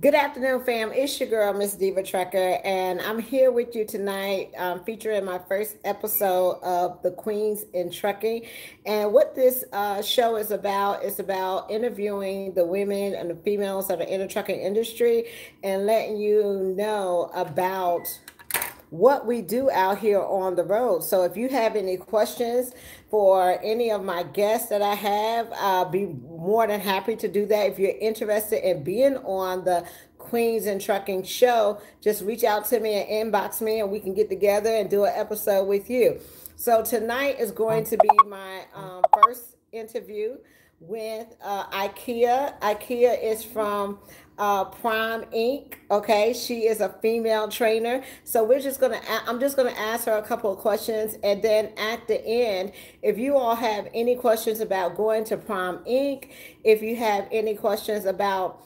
Good afternoon, fam. It's your girl, Miss Diva Trucker, and I'm here with you tonight, featuring my first episode of the Queens in Trucking. And what this show is about interviewing the women and the females that are in the trucking industry and letting you know about what we do out here on the road. So if you have any questions for any of my guests that I have, I'll be more than happy to do that. If you're interested in being on the Queens and Trucking show, just reach out to me and inbox me and we can get together and do an episode with you. So tonight is going to be my first interview with Ikea. Ikea is from Prime Inc. Okay, she is a female trainer. So I'm just gonna ask her a couple of questions, and then at the end, if you all have any questions about going to Prime Inc., if you have any questions about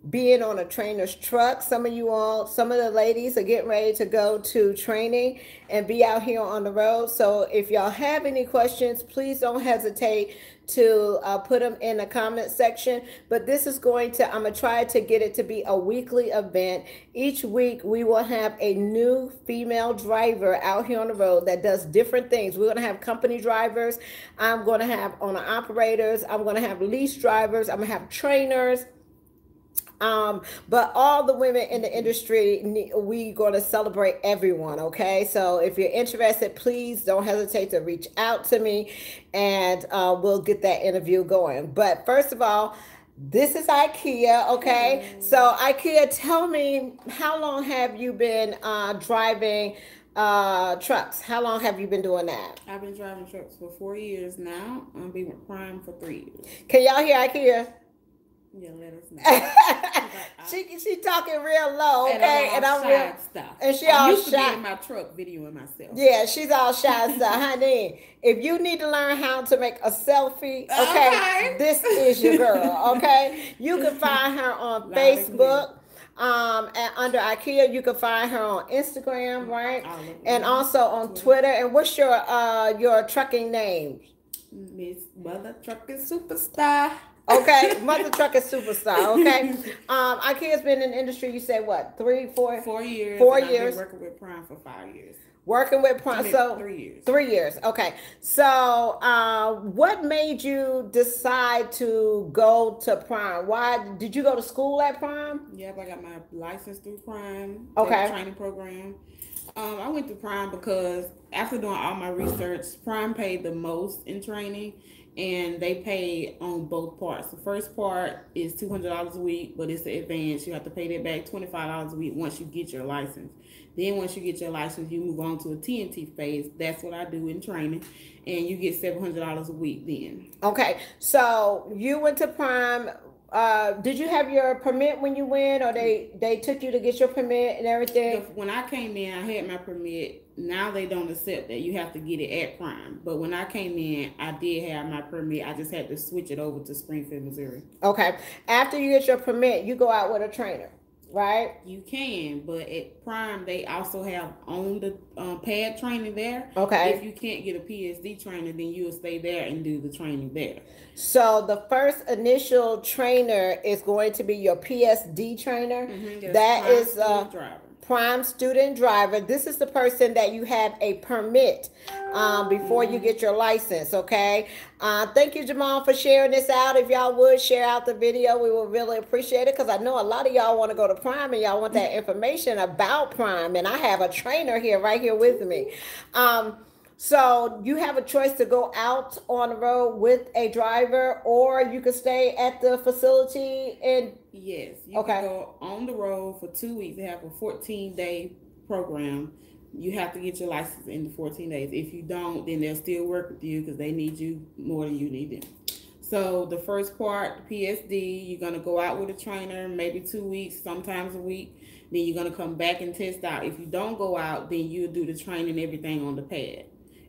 being on a trainer's truck, some of the ladies are getting ready to go to training and be out here on the road. So if y'all have any questions, please don't hesitate to put them in the comment section. But this is I'm gonna try to get it to be a weekly event. Each week we will have a new female driver out here on the road that does different things. We're gonna have company drivers, I'm gonna have owner operators, I'm gonna have lease drivers, I'm gonna have trainers. But all the women in the industry, we going to celebrate everyone. Okay. So if you're interested, please don't hesitate to reach out to me and, we'll get that interview going. But first of all, this is Ikea. Okay. So Ikea, tell me, how long have you been, driving, trucks? How long have you been doing that? I've been driving trucks for 4 years now. I've been with Prime for 3 years. Can y'all hear Ikea? Yeah, let us know. she talking real low, okay, and I'm real stuff. And she all used shy. To be in my truck videoing myself. Yeah, she's all shy stuff, honey. If you need to learn how to make a selfie, okay, this is your girl. Okay, you can find her on Facebook. And under Ikea, you can find her on Instagram, right? And also on Twitter. And what's your trucking name? Miss Mother Trucking Superstar. Okay, Mother Trucking Superstar. Okay, Ikea's been in the industry. You said what? 4 years. 4 years. 4 years. I've been working with Prime for 5 years. Working with Prime, so 3 years. 3 years. Okay, so what made you decide to go to Prime? Why did you go to school at Prime? Yep, I got my license through Prime. Okay. Training program. I went to Prime because after doing all my research, Prime paid the most in training. And they pay on both parts. The first part is $200 a week, but it's the advance. You have to pay that back $25 a week once you get your license. Then once you get your license, you move on to a TNT phase. That's what I do in training. And you get $700 a week then. Okay, so you went to Prime. Did you have your permit when you went, or they took you to get your permit and everything? When I came in, I had my permit. Now they don't accept that. You have to get it at Prime. But when I came in, I did have my permit. I just had to switch it over to Springfield, Missouri. Okay. After you get your permit, you go out with a trainer, right? You can, but at Prime, they also have on the pad training there. Okay. If you can't get a PSD trainer, then you'll stay there and do the training there. So the first initial trainer is going to be your PSD trainer. Mm-hmm. That is driver. Prime student driver. This is the person that you have a permit before you get your license. Okay. Thank you, Jamal, for sharing this out. If y'all would share out the video, we would really appreciate it, because I know a lot of y'all want to go to Prime and y'all want that information about Prime. And I have a trainer here right here with me. So you have a choice to go out on the road with a driver, or you could stay at the facility and... Yes, you can go on the road for 2 weeks. They have a 14-day program. You have to get your license in the 14 days. If you don't, then they'll still work with you because they need you more than you need them. So the first part, PSD, you're going to go out with a trainer, maybe 2 weeks, sometimes a week. Then you're going to come back and test out. If you don't go out, then you'll do the training and everything on the pad.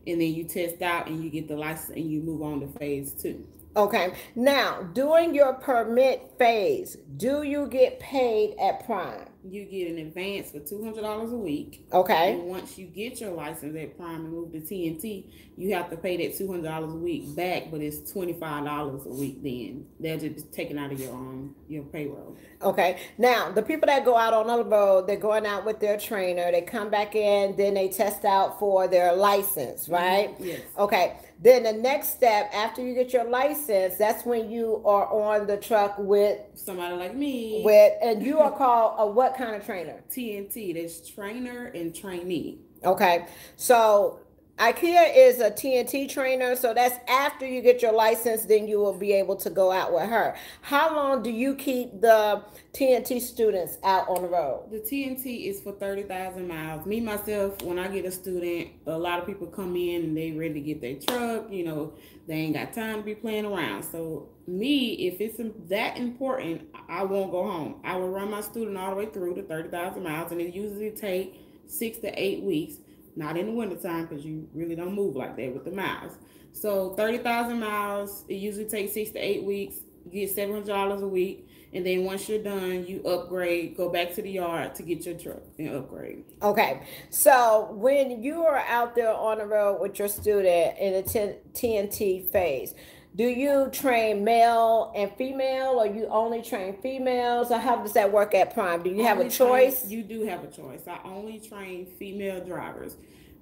And then you test out and you get the license and you move on to phase 2. Okay. Now, during your permit phase, do you get paid at Prime? you get an advance for $200 a week. Okay. And once you get your license at Prime and move to TNT, you have to pay that $200 a week back, but it's $25 a week. Then they're just taking out of your payroll. Okay. Now, the people that go out on the road, they're going out with their trainer. They come back in, then they test out for their license, right? Yes. Okay. Then the next step after you get your license, that's when you are on the truck with somebody like me. And you are called a what kind of trainer? TNT. There's trainer and trainee. Okay. So Ikea is a TNT trainer, so that's after you get your license, then you will be able to go out with her. How long do you keep the TNT students out on the road? The TNT is for 30,000 miles. Me, myself, when I get a student, a lot of people come in and they ready to get their truck. They ain't got time to be playing around. So me, if it's that important, I won't go home. I will run my student all the way through the 30,000 miles, and it usually take 6 to 8 weeks. Not in the wintertime because you really don't move like that with the miles. So 30,000 miles, it usually takes 6 to 8 weeks. You get $700 a week. And then once you're done, you upgrade, go back to the yard to get your truck and upgrade. Okay. So when you are out there on the road with your student in the TNT phase, do you train male and female, or you only train females, or how does that work at Prime? Do you have a choice? You do have a choice. I only train female drivers.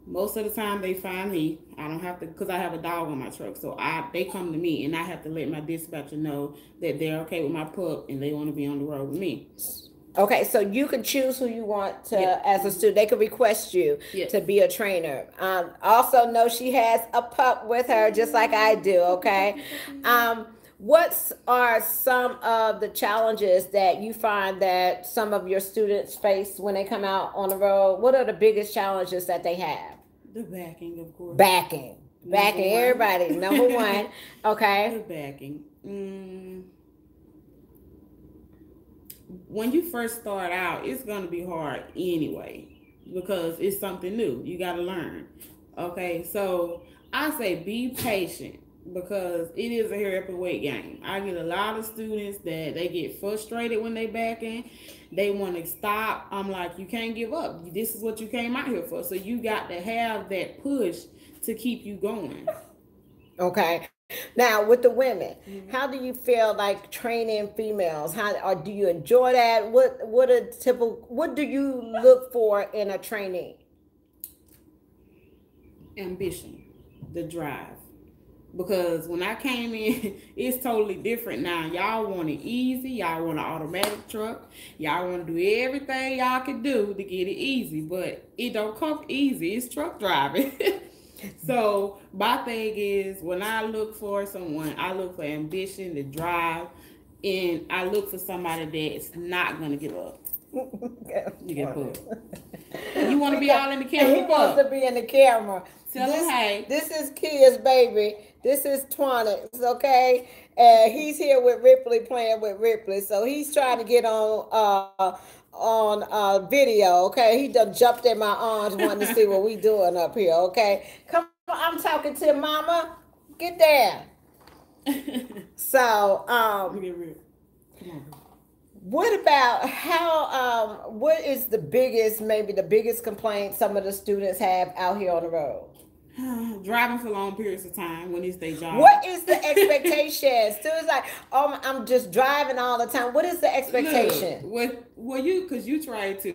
Most of the time they find me. I don't have to, because I have a dog on my truck. So they come to me, and I have to let my dispatcher know that they're okay with my pup and they want to be on the road with me. Okay, so you can choose who you want to as a student. They can request you to be a trainer. Also know she has a pup with her, just like I do, okay? What are some of the challenges that you find that some of your students face when they come out on the road? What are the biggest challenges that they have? The backing, of course. Backing, everybody, number one. Okay. The backing. When you first start out, it's going to be hard anyway because it's something new. You got to learn. Okay, so I say be patient because it is a hurry up and wait game. I get a lot of students that they get frustrated when they back in. They want to stop. I'm like, you can't give up. This is what you came out here for. So you got to have that push to keep you going. Okay. Now, with the women, how do you feel like training females? Or do you enjoy that? What do you look for in a trainee? Ambition, the drive. Because when I came in, it's totally different now. Y'all want it easy. Y'all want an automatic truck. Y'all want to do everything y'all can do to get it easy. But it don't come easy. It's truck driving. So my thing is, when I look for someone, I look for ambition, the drive, and I look for somebody that's not going to give up. You get pulled. You want to be all in the camera? He wants to be in the camera. Tell him, hey. This is Kia's baby. This is Twanix, okay? And he's here with Ripley, playing with Ripley. So he's trying to get on video, okay? He done jumped in my arms wanting to see what we doing up here, okay? Come on, I'm talking to mama. Get down. So, Come on. what about what is maybe the biggest complaint some of the students have out here on the road? Driving for long periods of time when it's their job. What is the expectation? Students like, oh, I'm just driving all the time. What is the expectation? Because you try to.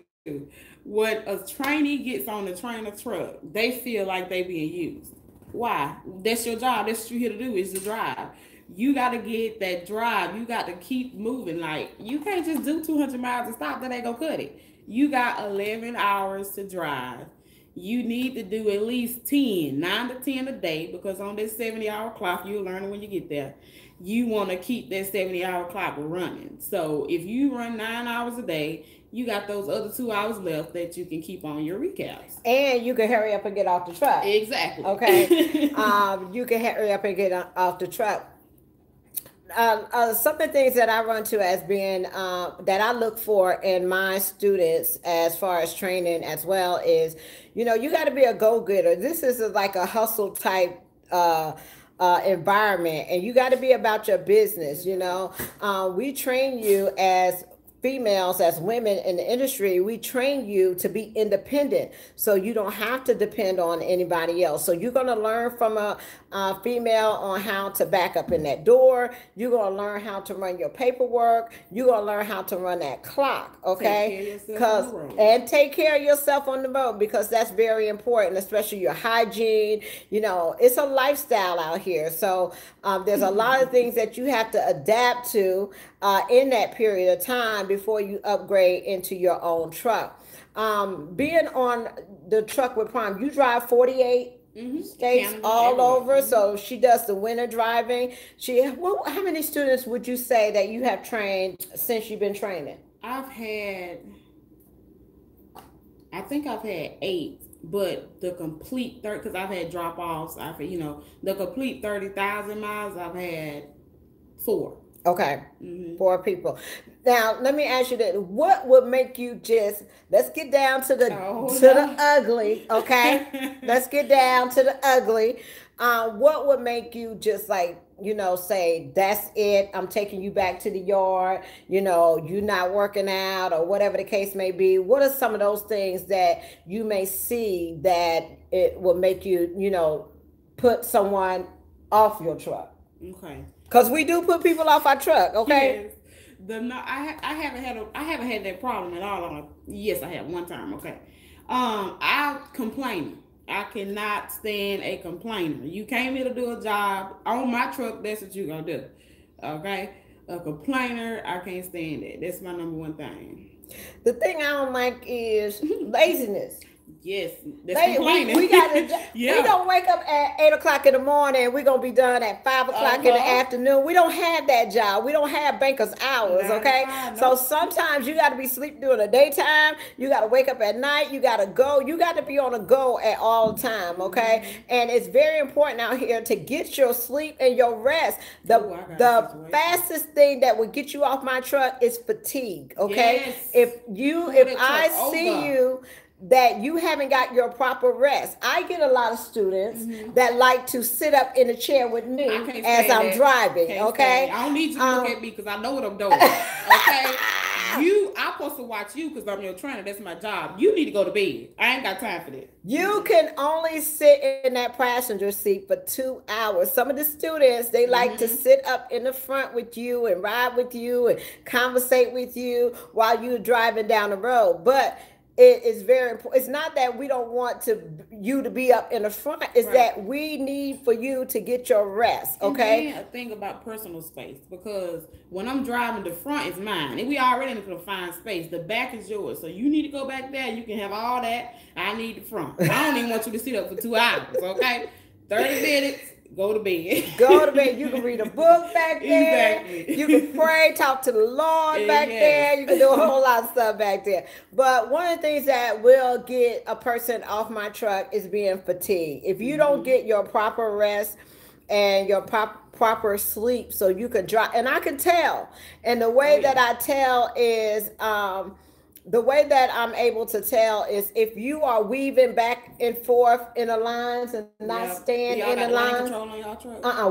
When a trainee gets on the trainer truck, they feel like they being used. Why? That's your job. That's what you're here to do, is to drive. You got to get that drive. You got to keep moving. Like, you can't just do 200 miles and stop. That ain't gonna cut it. You got 11 hours to drive. You need to do at least 9 to 10 a day, because on this 70-hour clock, you're learning when you get there. You want to keep that 70-hour clock running. So if you run 9 hours a day, you got those other 2 hours left that you can keep on your recaps. And you can hurry up and get off the truck. Exactly. Okay. You can hurry up and get off the truck. Some of the things that I run to as being that I look for in my students as far as training as well is, you got to be a go-getter. This is like a hustle type environment, and you got to be about your business. We train you as females, as women in the industry, we train you to be independent, so you don't have to depend on anybody else. So you're going to learn from a female on how to back up in that door. You're going to learn how to run your paperwork. You're going to learn how to run that clock, okay? Because and take care of yourself on the road, because that's very important, especially your hygiene. You know, it's a lifestyle out here, so there's a lot of things that you have to adapt to in that period of time before you upgrade into your own truck. Being on the truck with Prime, you drive 48 states Canada, all over. So she does the winter driving. How many students would you say that you have trained since you've been training? I think I've had 8, but the complete because I've had drop offs. The complete 30,000 miles. I've had 4. Okay, 4 people. Now, let me ask you this. What would make you let's get down to the ugly, okay? Let's get down to the ugly. What would make you just say, that's it, I'm taking you back to the yard, you're not working out, or whatever the case may be? What are some of those things that you may see that it will make you, put someone off your truck? Okay. Because we do put people off our truck, okay? Yes. I haven't had that problem at all. Yes, I have one time, okay. I complain. I cannot stand a complainer. You came here to do a job on my truck, that's what you're going to do, okay? A complainer, I can't stand it. That's my number one thing. The thing I don't like is laziness. Yes, that's complaining. We don't wake up at 8 o'clock in the morning. We're gonna be done at 5 o'clock in the afternoon. We don't have that job. We don't have banker's hours. Okay, so sometimes you got to be sleeping during the daytime. You got to wake up at night. You got to go. You got to be on a go at all time. Okay, and it's very important out here to get your sleep and your rest. The fastest thing that would get you off my truck is fatigue. Okay, yes. if I see you that you haven't got your proper rest. I get a lot of students that like to sit up in a chair with me as I'm driving. Okay, I don't need you to look at me because I know what I'm doing. Okay, I'm supposed to watch you because I'm your trainer. That's my job. You need to go to bed. I ain't got time for that. You can only sit in that passenger seat for 2 hours. Some of the students, they like to sit up in the front with you and ride with you and conversate with you while you're driving down the road. But it is very important. It's not that we don't want you to be up in the front. It's that we need for you to get your rest. Okay. And then a thing about personal space, because when I'm driving, the front is mine, and we already in a confined space. The back is yours, so you need to go back there. You can have all that. I need the front. I don't even want you to sit up for 2 hours. Okay, 30 minutes. Go to bed. Go to bed. You can read a book back there. Exactly. You can pray, talk to the Lord back there. You can do a whole lot of stuff back there. But one of the things that will get a person off my truck is being fatigued. If you don't get your proper rest and your proper sleep, so you could drive, and I can tell. And the way that I tell is the way that I'm able to tell is if you are weaving back and forth in the lines and not staying in the line.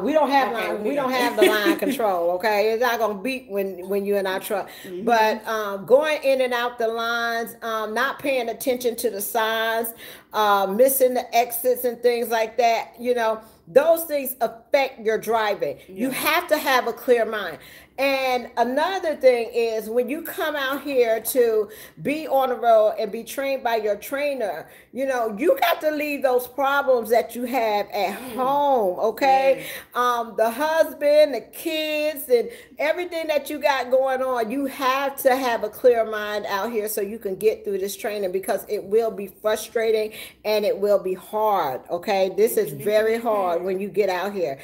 We don't have line. We don't have the line control. Okay, it's not gonna beep when you're in our truck. But going in and out the lines, not paying attention to the signs, missing the exits and things like that. Those things affect your driving. You have to have a clear mind. And another thing is when you come out here to be on the road and be trained by your trainer, you got to leave those problems that you have at home, okay? The husband, the kids, and everything that you got going on, you have to have a clear mind out here so you can get through this training, because it will be frustrating and it will be hard, okay? This is very hard when you get out here.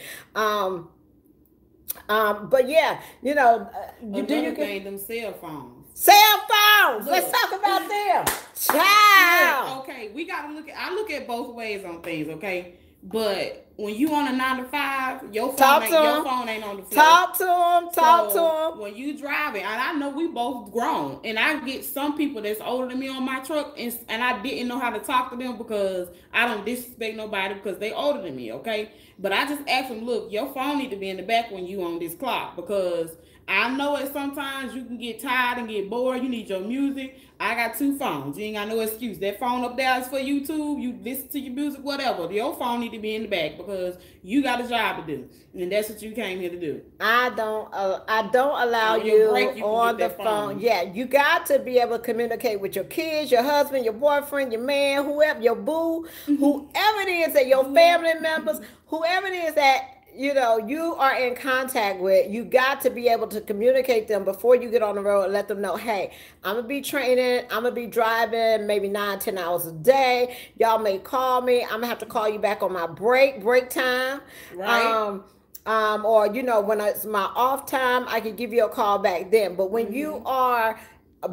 But yeah, them cell phones. Cell phones. Let's talk about them. Child. Okay, we gotta I look at both ways on things, okay? But when you on a 9 to 5, your phone ain't on the floor. Talk to them. When you driving, and I know we both grown, and I get some people that's older than me on my truck, and I didn't know how to talk to them because I don't disrespect nobody because they older than me, okay? But I just asked them, look, your phone need to be in the back when you on this clock, because I know it sometimes you can get tired and get bored. You need your music. I got two phones. You ain't got no excuse. That phone up there is for YouTube. You listen to your music, whatever. Your phone need to be in the back because you got a job to do, and that's what you came here to do. I don't allow you break, you on the phone. Yeah, you got to be able to communicate with your kids, your husband, your boyfriend, your man, whoever, your boo, whoever it is that your family members, whoever it is that you are in contact with. You got to be able to communicate them before you get on the road and let them know, hey, I'm gonna be training, I'm gonna be driving maybe 9-10 hours a day. Y'all may call me. I'm gonna have to call you back on my break time. Right. Or when it's my off time, I can give you a call back then. But when you are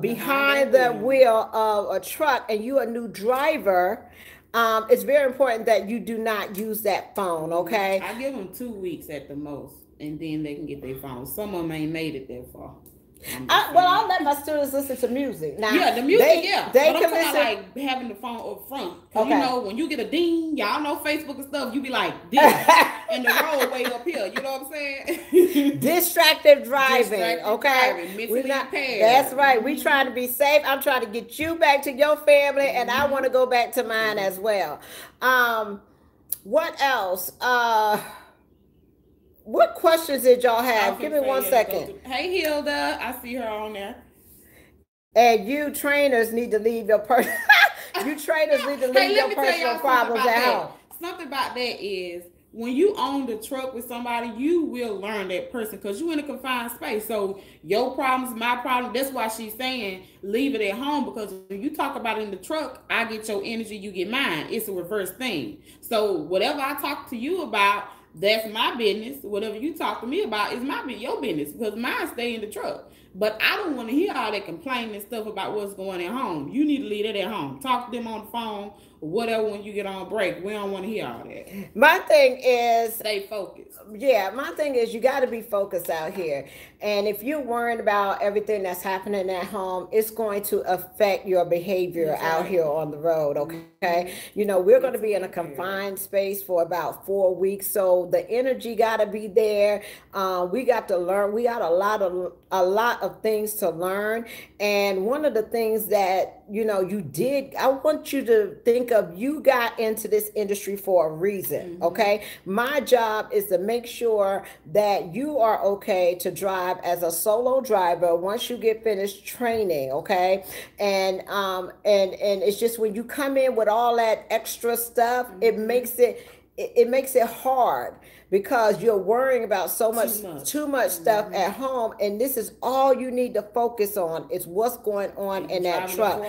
behind the wheel of a truck and you a new driver, it's very important that you do not use that phone. Okay. I give them 2 weeks at the most, and then they can get their phone. Some of them ain't made it that far. I'll let my students listen to music. Now, yeah, the music, they but can I'm talking listen. about like having the phone up front. Okay. When you get a ding, y'all know Facebook and stuff, you be like this, and the road way up here. You know what I'm saying? Distracted driving. Mentally impaired. That's right. We trying to be safe. I'm trying to get you back to your family, and I want to go back to mine as well. What else? What questions did y'all have? Give me 1 second. Hey, Hilda. I see her on there. And you trainers need to leave your you trainers need to leave your personal problems at home. Something about that is when you own the truck with somebody, you will learn that person because you in a confined space. So your problems, my problem. That's why she's saying leave it at home, because when you talk about it in the truck, I get your energy, you get mine. It's a reverse thing. So whatever I talk to you about, that's my business. Whatever you talk to me about is your business, because mine stay in the truck. But I don't want to hear all that complaining and stuff about what's going at home. You need to leave it at home. Talk to them on the phone or whatever when you get on break. We don't want to hear all that. My thing is stay focused. Yeah, my thing is you got to be focused out here. And if you're worried about everything that's happening at home, it's going to affect your behavior out here on the road. Okay. We're going to be in a confined space for about 4 weeks. So the energy got to be there. We got to learn. We got a lot of things to learn. And one of the things that, you did, I want you to think of, you got into this industry for a reason. Okay. My job is to make sure that you are okay to drive as a solo driver once you get finished training. Okay. And it's just when you come in with all that extra stuff, it makes it hard, because you're worrying about too much stuff at home, and this is all you need to focus on is what's going on in that truck.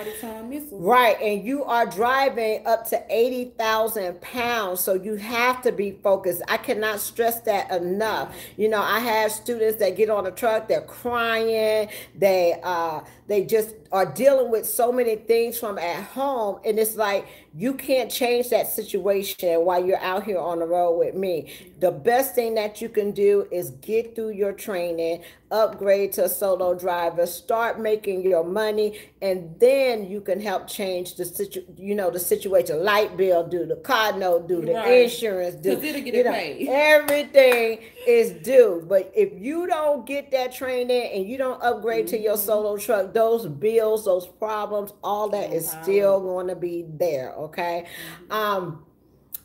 Right, and you are driving up to 80,000 pounds, so you have to be focused. I cannot stress that enough. I have students that get on the truck, they're crying, they just are dealing with so many things from at home, and it's like you can't change that situation while you're out here on the road with me. The best thing that you can do is get through your training, upgrade to a solo driver, start making your money, and then you can help change the situation. Light bill due, the car note due, the insurance due. It'll get it paid. Everything is due. But if you don't get that training and you don't upgrade to your solo truck, those bills, those problems, all that is still going to be there. Okay.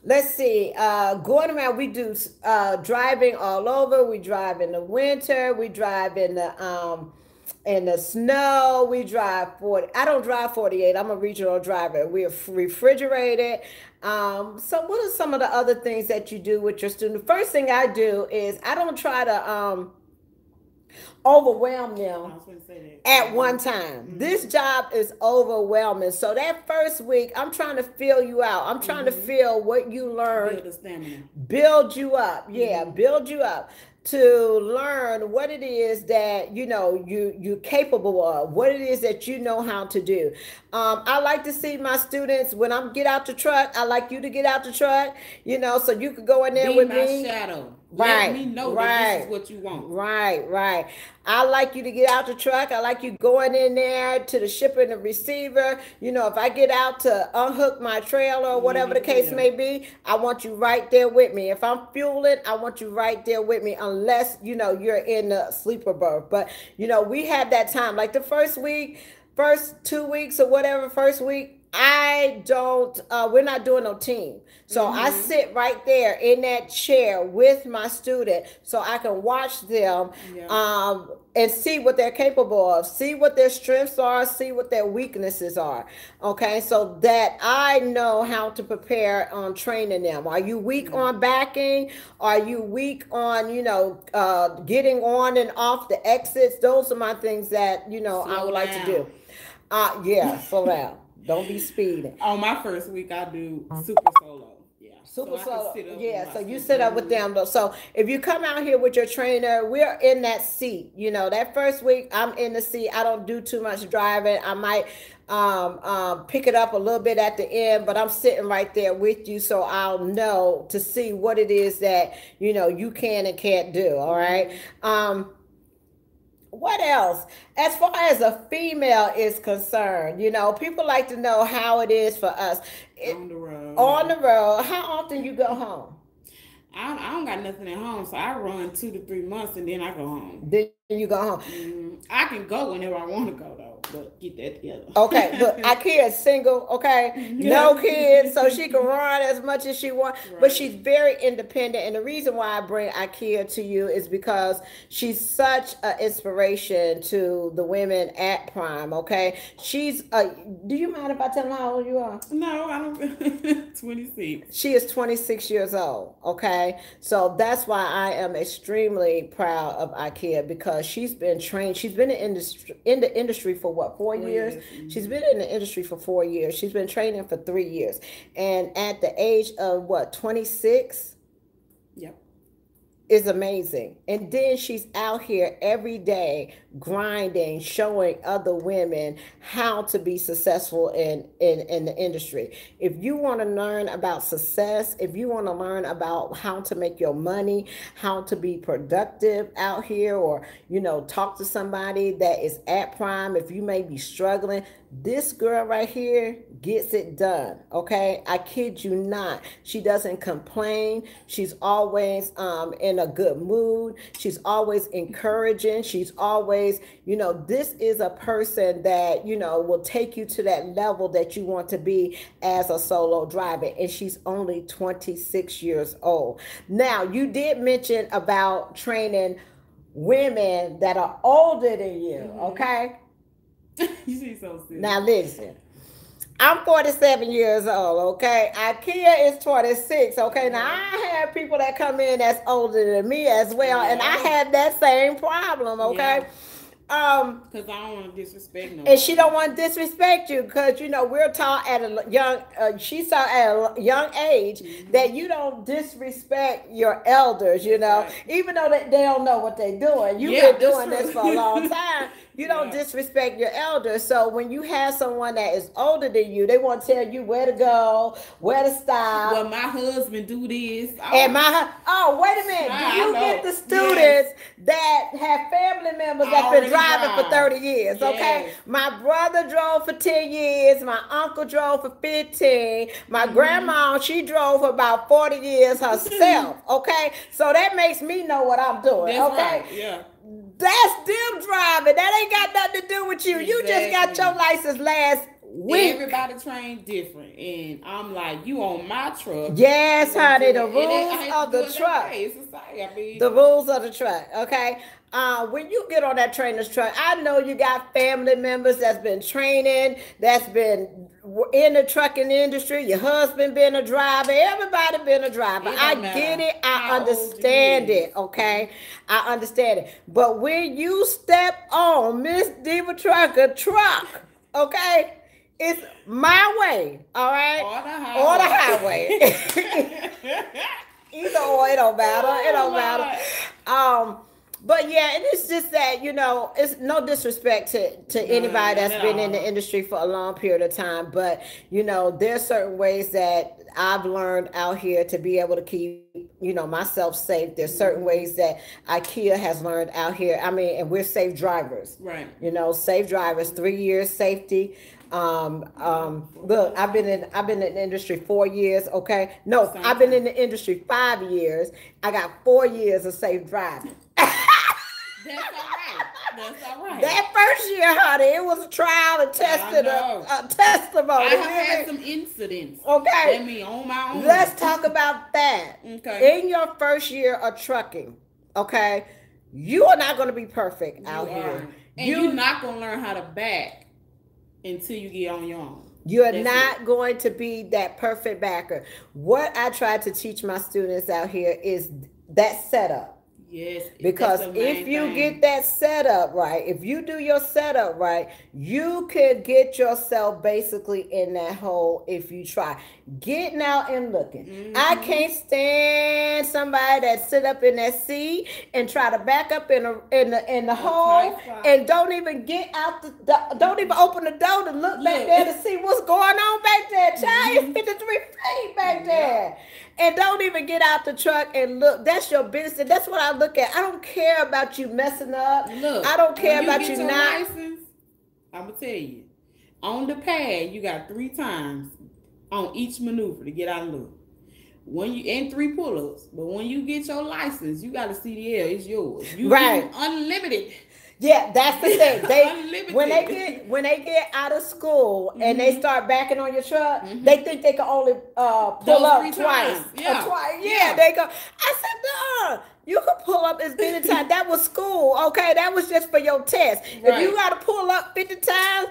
Let's see. Going around, we do driving all over. We drive in the winter. We drive in the snow. We drive 40. I don't drive 48. I'm a regional driver. We're refrigerated. So what are some of the other things that you do with your student? The first thing I do is I don't try to overwhelm them at one time. This job is overwhelming. So that first week, I'm trying to fill you out. I'm trying to feel what you learned. Build the stamina. Build you up. Yeah, build you up to learn what it is that you're capable of, what it is that you know how to do. I like to see my students when I get out the truck. I like you to get out the truck, so you could go in there with me. Shadow. Let me know that this is what you want. Right. I like you to get out the truck. I like you going in there to the shipper and the receiver. You know, if I get out to unhook my trailer or whatever the case may be, I want you right there with me. If I'm fueling, I want you right there with me, unless, you know, you're in the sleeper berth. But, you know, we have that time. Like the first 2 weeks or whatever, first week, I don't, we're not doing no team. So I sit right there in that chair with my student so I can watch them and see what they're capable of, see what their strengths are, see what their weaknesses are. Okay, so that I know how to prepare on training them. Are you weak on backing? Are you weak on, you know, getting on and off the exits? Those are my things that, you know, I would like to do. Slow down. Don't be speeding. On my first week, I do super solo. Super solo. Yeah, so you sit up with them though. So if you come out here with your trainer, we're in that seat. You know, that first week I'm in the seat. I don't do too much driving. I might pick it up a little bit at the end, but I'm sitting right there with you, so I'll know to see what it is that, you know, you can and can't do. All right. What else? As far as a female is concerned, you know, people like to know how it is for us. On the road. On the road. How often you go home? I don't got nothing at home, so I run 2 to 3 months and then I go home. Then you go home. I can go whenever I want to go though, but get that together. Okay, but Ikea is single, okay? No kids, so she can run as much as she wants, but she's very independent. And the reason why I bring Ikea to you is because she's such an inspiration to the women at Prime, okay? She's, do you mind if I tell them how old you are? No, I don't. 26. She is 26 years old, okay? So that's why I am extremely proud of Ikea, because she's been trained. She's been in the industry for what, 4 years? She's been in the industry for 4 years. She's been training for 3 years. And at the age of what, 26? Yep. Is amazing. And then she's out here every day grinding, showing other women how to be successful in the industry. If you want to learn about success, if you want to learn about how to make your money, how to be productive out here, or, you know, talk to somebody that is at Prime, if you may be struggling, this girl right here gets it done, okay? I kid you not. She doesn't complain. She's always in a good mood. She's always encouraging. She's always, you know, this is a person that, you know, will take you to that level that you want to be as a solo driver. And she's only 26 years old. Now, you did mention about training women that are older than you, okay? You see so serious. Now listen, I'm 47 years old, okay? Ikea is 26, okay? Now I have people that come in that's older than me as well, and I have that same problem, okay? Because I don't want to disrespect nobody. And she don't want to disrespect you, because, you know, we're taught at a young, she's taught at a young age that you don't disrespect your elders, you know, even though they don't know what they're doing. You've been doing this for a long time. You don't disrespect your elders. So when you have someone that is older than you, they want to tell you where to go, where to stop. Well, my husband do this. And wait a minute. Do you get the students that have family members that been driving for 30 years? Okay. My brother drove for 10 years. My uncle drove for 15. My grandma, she drove for about 40 years herself. Okay. So that makes me know what I'm doing. That's okay. Right. Yeah. That's them driving. That ain't got nothing to do with you. Exactly. You just got your license last week. Everybody trained different. And I'm like, you on my truck. Yes, honey. The rules of the truck. The rules of the truck. Okay. When you get on that trainer's truck, I know you got family members that's been training, that's been in the trucking industry. Your husband been a driver. Everybody been a driver. I get it. I understand it. Okay. I understand it. But when you step on Miss Diva Trucker truck, okay, it's my way. All right. Or the highway. Either or, it don't matter. It don't matter. But yeah, and it's just that, it's no disrespect to No, anybody not that's at been in the all. industry for a long period of time. But, there's certain ways that I've learned out here to be able to keep, myself safe. There's certain ways Hmm. that Ikea has learned out here. I mean, and we're safe drivers. Right. Safe drivers, 3 years safety. Look, I've been in the industry 4 years. Okay, no, Same I've been in time. the industry 5 years. I got 4 years of safe driving. That's all right. That's all right. That first year, honey, it was a trial and I testing, know. a testimony. I You have hear had me? some incidents. Okay, That mean on my own. let's talk about that. Okay. In your first year of trucking, okay, you are not going to be perfect You out here. are. And you're You not gonna learn how to back until you get on your own. You're That's it. not going to be that perfect backer. What I try to teach my students out here is that setup. Yes, that's Because the if main you get thing. that setup right, if you do your setup right, you could get yourself basically in that hole if you try. Getting out and looking. I Mm-hmm. can't stand somebody that sit up in that seat and try to back up in the A tight hole spot. and don't even get out don't even open the door to look back Look. there to see what's going on back there. Child, it's Mm-hmm. 53 feet back Yep. there, and don't even get out the truck and look. That's your business. And that's what I look at. I don't care about you messing up. I Look, don't when care you about you get your not. license, I'm gonna tell you, on the pad you got 3 times on each maneuver to get out of look. When you and 3 pull-ups, but when you get your license, you got a CDL. It's yours. You getting Right. unlimited. Yeah, that's the thing. Unlimited. When they get out of school and they Mm-hmm. start backing on your truck, they Mm-hmm. think they can only pull Those up three twice times. or Yeah. twice. Yeah, Yeah. they go. I said, no, you can pull up as many times. That was school, okay? That was just for your test. If you Right. got to pull up 50 times,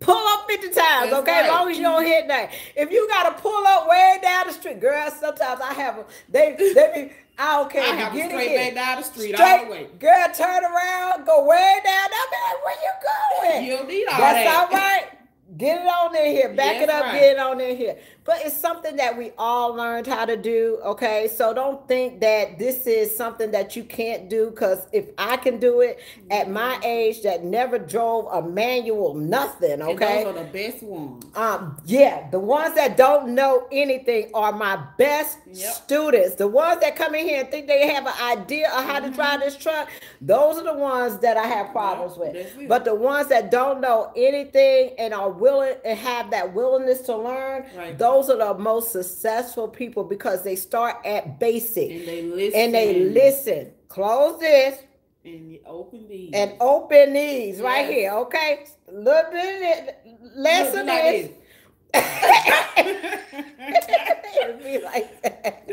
pull up 50 times, That's okay? As right. long as you don't hit that. If you gotta pull up way down the street, girl, sometimes I have them. They be, I don't care. I You have to get straight back it. down the street all the Straight, way. girl, turn around, go way down. I'll be like, where you going? You don't need all That's all that. right. Get it on in here. Back it Yes, up, right. get it on in here. But it's something that we all learned how to do, okay? So don't think that this is something that you can't do, because if I can do it at my Mhm. age that never drove a manual, nothing, And those okay? are the best ones. Yeah, the ones that don't know anything are my best Yep. students. The ones that come in here and think they have an idea of how to drive Mm-hmm. this truck, those are the ones that I have Yep. problems with. That's it. But the ones that don't know anything and are willing and have that willingness to learn, Right. those are the most successful people, because they start at basic And they and they listen. listen. Close this And you open and these. open these right Yes. here, okay? Look bit it, Look, do lesson like is. this. It'd be like that.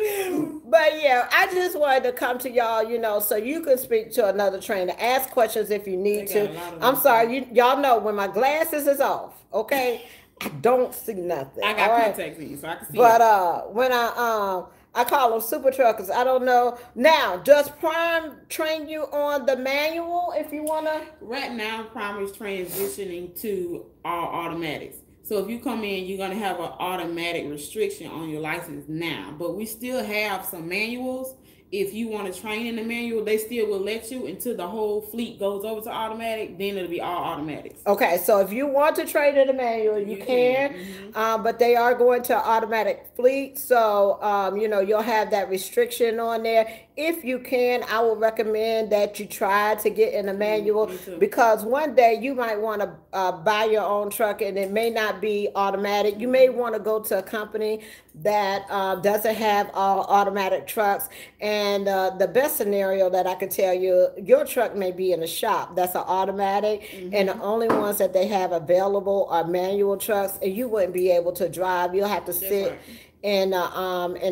But yeah, I just wanted to come to y'all, so you can speak to another trainer, ask questions if you They need got to. a lot of I'm them too. sorry, y'all know when my glasses is off, okay, I don't see nothing. I All got right. contacts in, so I can see But it. when I call them super truckers. I don't know. Now, does Prime train you on the manual if you wanna? Right now, Prime is transitioning to all automatics. So if you come in, you're gonna have an automatic restriction on your license now. But we still have some manuals. If you want to train in the manual, they still will let you until the whole fleet goes over to automatic. Then it'll be all automatics. Okay, so if you want to train in the manual, you You can, can. but they are going to automatic fleet, so you'll have that restriction on there. If you can, I will recommend that you try to get in the manual, Me too. because one day you might want to buy your own truck and it may not be automatic. You may want to go to a company that doesn't have all automatic trucks. And the best scenario that I could tell you, your truck may be in a shop that's an automatic, and the only ones that they have available are manual trucks, and you wouldn't be able to drive. You'll have to That's sit right. in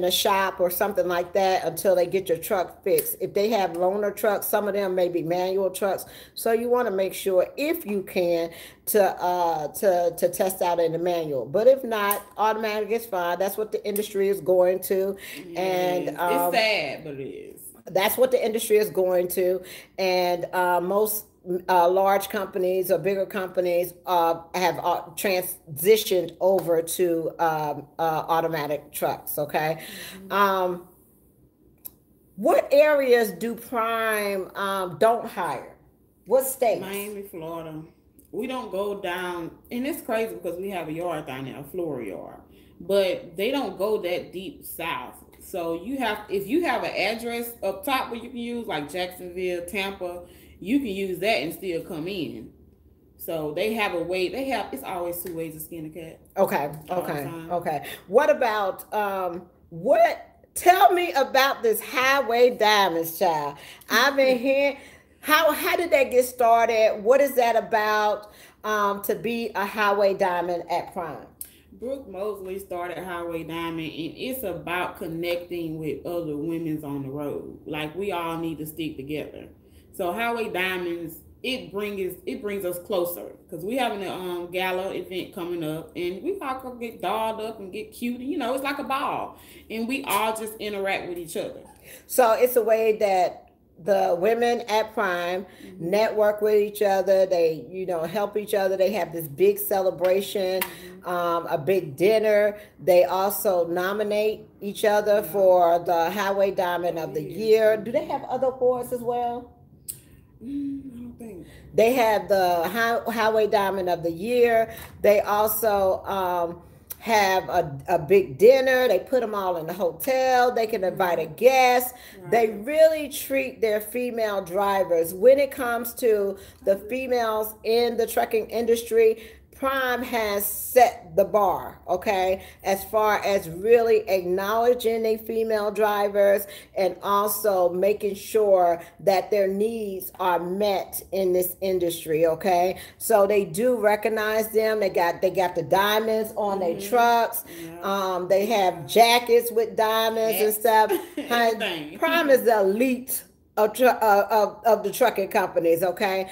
a shop or something like that until they get your truck fixed. If they have loaner trucks, some of them may be manual trucks. So you want to make sure, if you can, to test out in the manual. But if not, automatic is fine. That's what the industry is going to, and It's sad, but it is. that's what the industry is going to. And most large companies or bigger companies have transitioned over to automatic trucks. Okay. Um, What areas do Prime don't hire? What states? Miami, Florida. We don't go down, and it's crazy because we have a yard down there, a floor yard, but they don't go that deep south. So you have, if you have an address up top where you can use, like Jacksonville, Tampa, you can use that and still come in. So they have a way. They have. It's always two ways to skin a cat. Okay, okay, okay. What about what? Tell me about this highway diamonds, child. I've been here. How did that get started? What is that about? To be a highway diamond at Prime. Brooke Mosley started Highway Diamond, and it's about connecting with other women's on the road. Like, we all need to stick together. So Highway Diamonds, it brings us closer because we having a gala event coming up, and we all gonna get dolled up and get cute. And, it's like a ball, and we all just interact with each other. So it's a way that the women at Prime network with each other. They, help each other. They have this big celebration, a big dinner. They also nominate each other for the Highway Diamond of the Year. Do they have other awards as well? I don't think. They have the Highway Diamond of the Year. They also have a big dinner. They put them all in the hotel. They can invite a guest. Right. They really treat their female drivers. When it comes to the females in the trucking industry, Prime has set the bar, okay, as far as really acknowledging the female drivers and also making sure that their needs are met in this industry, okay? So they do recognize them. They got the diamonds on their trucks. Yeah. They have jackets with diamonds and stuff. Prime is the elite of the trucking companies, okay?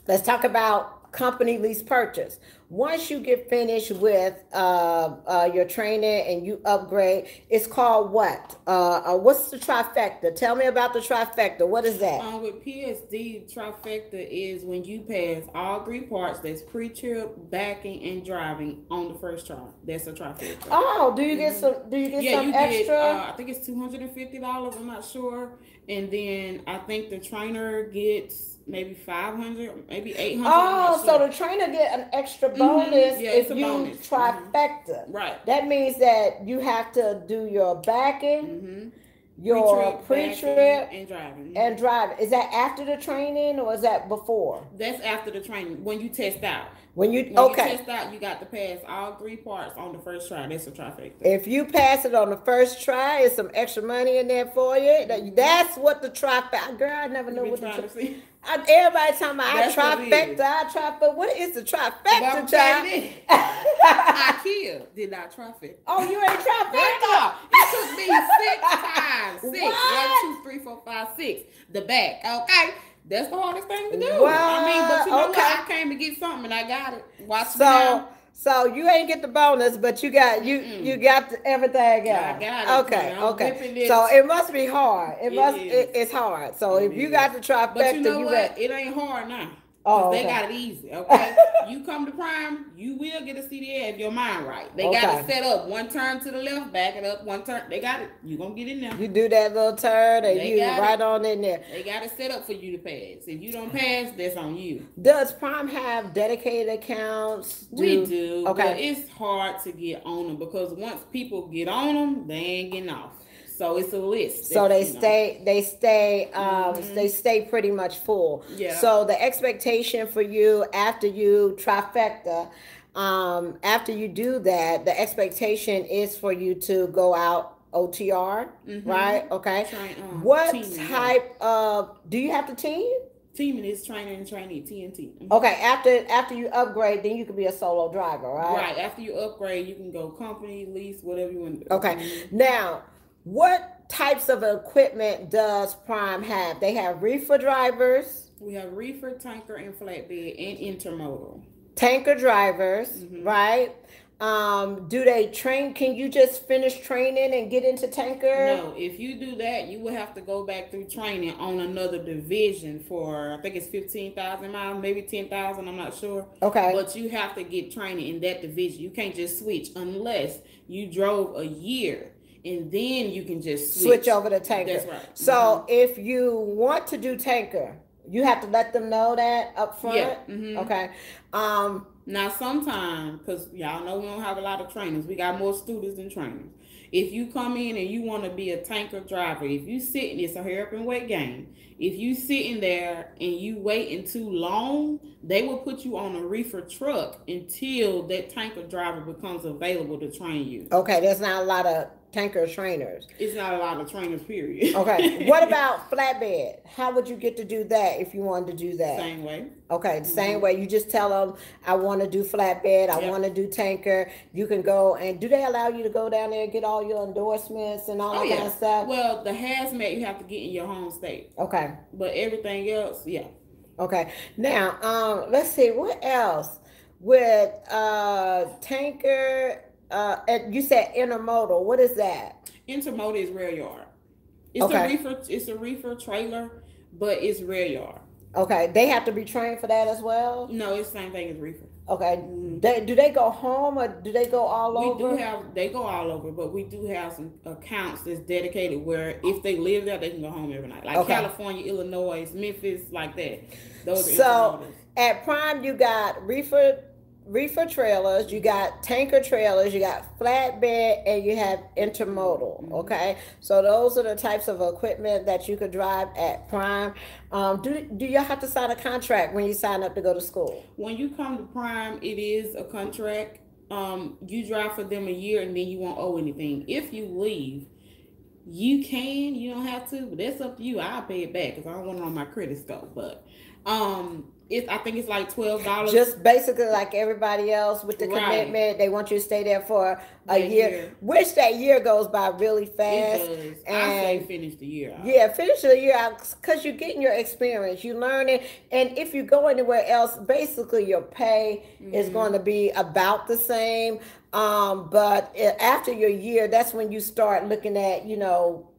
Let's talk about company lease purchase. Once you get finished with your training and you upgrade, it's called what? What's the trifecta? Tell me about the trifecta. What is that? With PSD, trifecta is when you pass all three parts. That's pre-trip, backing, and driving on the first try. That's a trifecta. Oh, do you get some? Do you get some extra? I think it's $250. I'm not sure. And then I think the trainer gets maybe 500, maybe 800. Oh, so the trainer get an extra bonus if you trifecta. Right. That means that you have to do your backing, your pre-trip, and driving. And driving. Is that after the training or is that before? That's after the training. When you test out. When you test out, you got to pass all three parts on the first try. That's a trifecta. If you pass it on the first try, it's some extra money in there for you. That's what the trifecta. Girl, I never know what the trifecta. Everybody talking about trifecta. What is the trifecta, child? Ikea did not trifecta. Oh, you ain't trifecta? It took me 6 times. 6. What? 1, 2, 3, 4, 5, 6. The back. Okay. That's the hardest thing to do. Well, I mean, but you know what? I came to get something and I got it. Watch me now. So you ain't get the bonus, but you got you got everything else. I got it. Okay. So it must be hard. It's hard. So if you got the trifecta, but you know what? It ain't hard now. Oh, okay. They got it easy, okay? You come to Prime, you will get a CDA if your mind right. They got it set up. One turn to the left, back it up, one turn. They got it. You going to get in there. You do that little turn and you right on in there. They got it set up for you to pass. If you don't pass, that's on you. Does Prime have dedicated accounts? We do. Okay. But it's hard to get on them because once people get on them, they ain't getting off. So it's a list. So they stay pretty much full. Yeah. So the expectation for you after you trifecta, after you do that, the expectation is for you to go out OTR, right? Okay. What type of, do you have to team? Teaming is trainer and trainee, TNT. Okay, after you upgrade, then you can be a solo driver, right? Right. After you upgrade, you can go company, lease, whatever you want to do. Okay. Now, what types of equipment does Prime have? They have reefer drivers. We have reefer, tanker, and flatbed, and intermodal. Tanker drivers, right? Do they train? Can you just finish training and get into tanker? No, if you do that, you will have to go back through training on another division for, I think it's 15,000 miles, maybe 10,000, I'm not sure. Okay. But you have to get training in that division. You can't just switch unless you drove a year and then you can just switch over to tanker. That's right. So if you want to do tanker, you have to let them know that up front. Yeah. Okay. Now sometimes, because y'all know we don't have a lot of trainers, we got more students than trainers. If you come in and you want to be a tanker driver, if you sitting, it's a hurry up and wait game. If you sitting there and you waiting too long, they will put you on a reefer truck until that tanker driver becomes available to train you. Okay, there's not a lot of tanker trainers. It's not a lot of trainers, period. Okay. What about flatbed? How would you get to do that if you wanted to do that? Same way. Okay, the same way. You just tell them, I want to do flatbed, I want to do tanker. You can go, and do they allow you to go down there and get all your endorsements and all that kind of stuff? Well, the hazmat you have to get in your home state. Okay. But everything else, yeah. Okay. Now, let's see, what else? With tanker, you said intermodal. What is that? Intermodal is rail yard. It's a reefer trailer, but it's rail yard. Okay, they have to be trained for that as well? No, it's the same thing as reefer. Okay. Do they go home or do they go all over? They go all over, but we do have some accounts that's dedicated where if they live there, they can go home every night. Like California, Illinois, Memphis, like that. Those are so at Prime, you got reefer trailers, you got tanker trailers, you got flatbed, and you have intermodal. Okay, so those are the types of equipment that you could drive at Prime. Do you have to sign a contract when you sign up to go to school? When you come to Prime, it is a contract. You drive for them a year, and then you won't owe anything. If you leave, you don't have to, but that's up to you. I'll pay it back because I don't want it on my credit score. But I think it's like $12. Just basically like everybody else with the commitment. They want you to stay there for a year. Which that year goes by really fast. It does. And I say finish the year out. Yeah, finish the year out because you're getting your experience. You learn it. And if you go anywhere else, basically your pay is going to be about the same. But after your year, that's when you start looking at,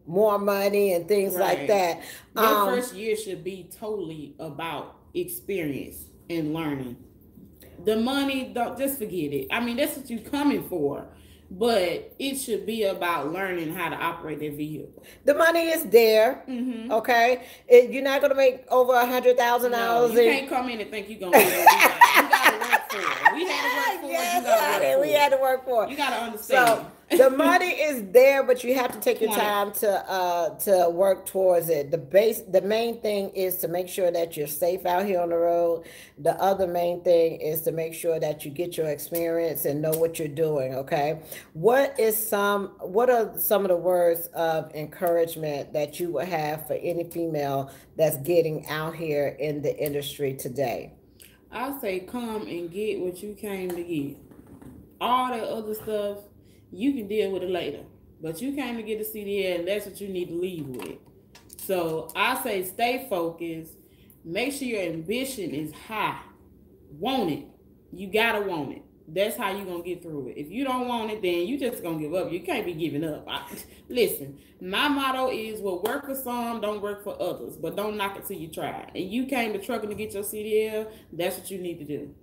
more money and things like that. Your first year should be totally about experience and learning. The money, don't just forget it. I mean, that's what you're coming for, but it should be about learning how to operate that vehicle. The money is there, okay? You're not going to make over $100,000. No, you can't come in and think you're going to get it. You got to work for it. We had to work for it. You got to work for it. We had to work for it. You got to understand. So the money is there, but you have to take your time to work towards it. The main thing is to make sure that you're safe out here on the road. The other main thing is to make sure that you get your experience and know what you're doing. Okay. What are some of the words of encouragement that you would have for any female that's getting out here in the industry today? I say come and get what you came to get. All the other stuff, you can deal with it later. But you came to get a CDL, and that's what you need to leave with. So I say stay focused. Make sure your ambition is high. Want it. You got to want it. That's how you're going to get through it. If you don't want it, then you just going to give up. You can't be giving up. Listen, my motto is what work for some, don't work for others. But don't knock it till you try. And you came to trucking to get your CDL, that's what you need to do.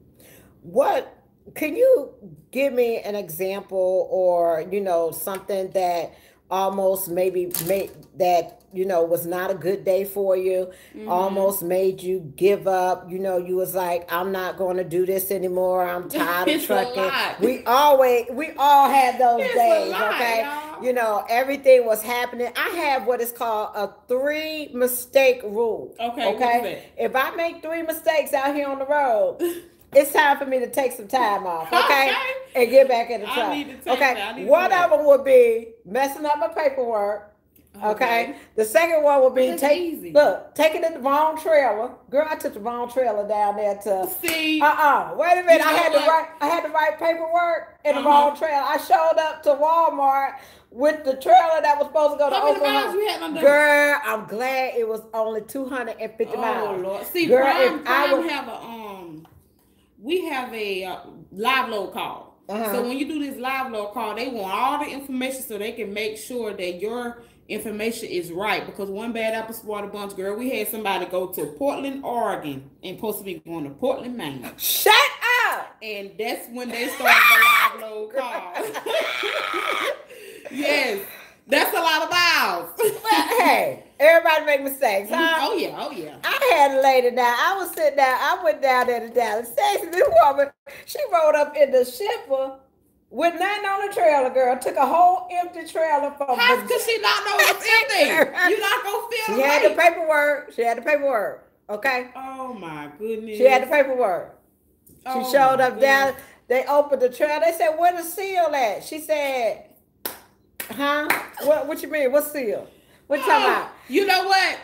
Can you give me an example or, something that almost maybe made that, was not a good day for you, almost made you give up, you was like, I'm not going to do this anymore. I'm tired of trucking. We all had those days, okay? Y'all. Everything was happening. I have what is called a 3-mistake rule. Okay. If I make 3 mistakes out here on the road, it's time for me to take some time off, okay? And get back in the truck. Okay. One of them would be messing up my paperwork. Okay. The second one would be taking it the wrong trailer. Girl, I took the wrong trailer down there to see. Wait a minute. I had to write paperwork in the wrong trailer. I showed up to Walmart with the trailer that was supposed to go to Oklahoma. How many miles you had on there? Girl, I'm glad it was only 250 miles. Oh Lord. See, girl, we have a live load call. So when you do this live load call, they want all the information so they can make sure that your information is right. Because one bad apple spoiled a bunch, girl. We had somebody go to Portland, Oregon, and supposed to be going to Portland, Maine. Shut up! And that's when they started the live load call. Yes. That's a lot of miles. Well, hey, everybody make mistakes, huh? Oh yeah, oh yeah. I had a lady down. I was sitting down. I went down there to Dallas, Texas. This woman, she rode up in the shipper with nothing on the trailer, girl. Took a whole empty trailer from. How could she not know it's empty? You're not gonna feel. She had the paperwork. She had the paperwork. Okay. Oh my goodness. She had the paperwork. She showed up down. They opened the trailer. They said, "Where the seal at?" She said, "Huh? What you mean? What seal? What you talking about?" You know what?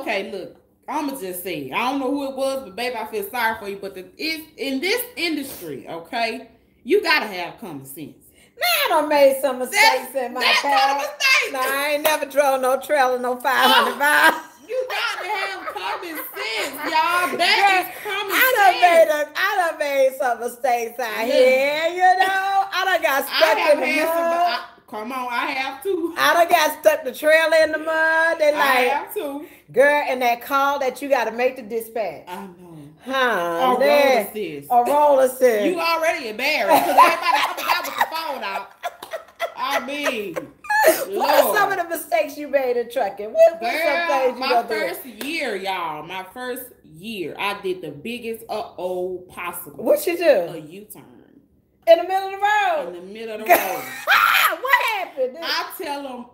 Okay, look. I'ma just say, I don't know who it was, but baby, I feel sorry for you. But it's in this industry, okay, you gotta have common sense. Now I done made some mistakes in my past. No, I ain't never drove no trailer, no 500 miles. You got to have common sense, y'all. That is common sense. I done made some mistakes out here, you know. I done got stuck in the mud. Come on, I have to. I done got stuck the trailer in the mud. They like, I have to. Girl, and that call that you got to make the dispatch. I know. Huh? A roll assist. A roll assist. You already embarrassed because everybody coming out with the phone out. I mean, what are some of the mistakes you made in trucking? What some things you my first year, y'all. My first year, I did the biggest possible. What you do? A U-turn. In the middle of the road? In the middle of the road. What happened? I tell them,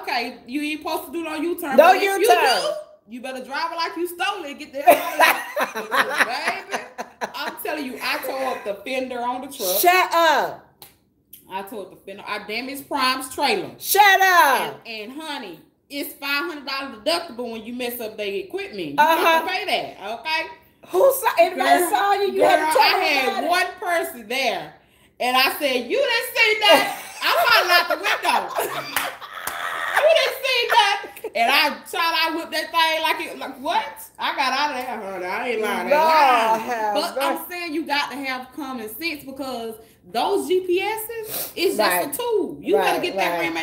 okay, you ain't supposed to do no U-turn. No U-turn. You do, you better drive it like you stole it. Get there. Baby, I'm telling you, I tore up the fender on the truck. Shut up. I tore up the fender. I damaged Prime's trailer. Shut up. And honey, it's $500 deductible when you mess up their equipment. You have to pay that, okay? Anybody saw you? You had to tell I had one person there, and I said, "You didn't see that." I falling out the window. You didn't see that, and I whipped that thing like what? I got out of there, honey. I ain't lying. But I'm saying you got to have common sense because those GPSs is just a tool. You gotta get that Ram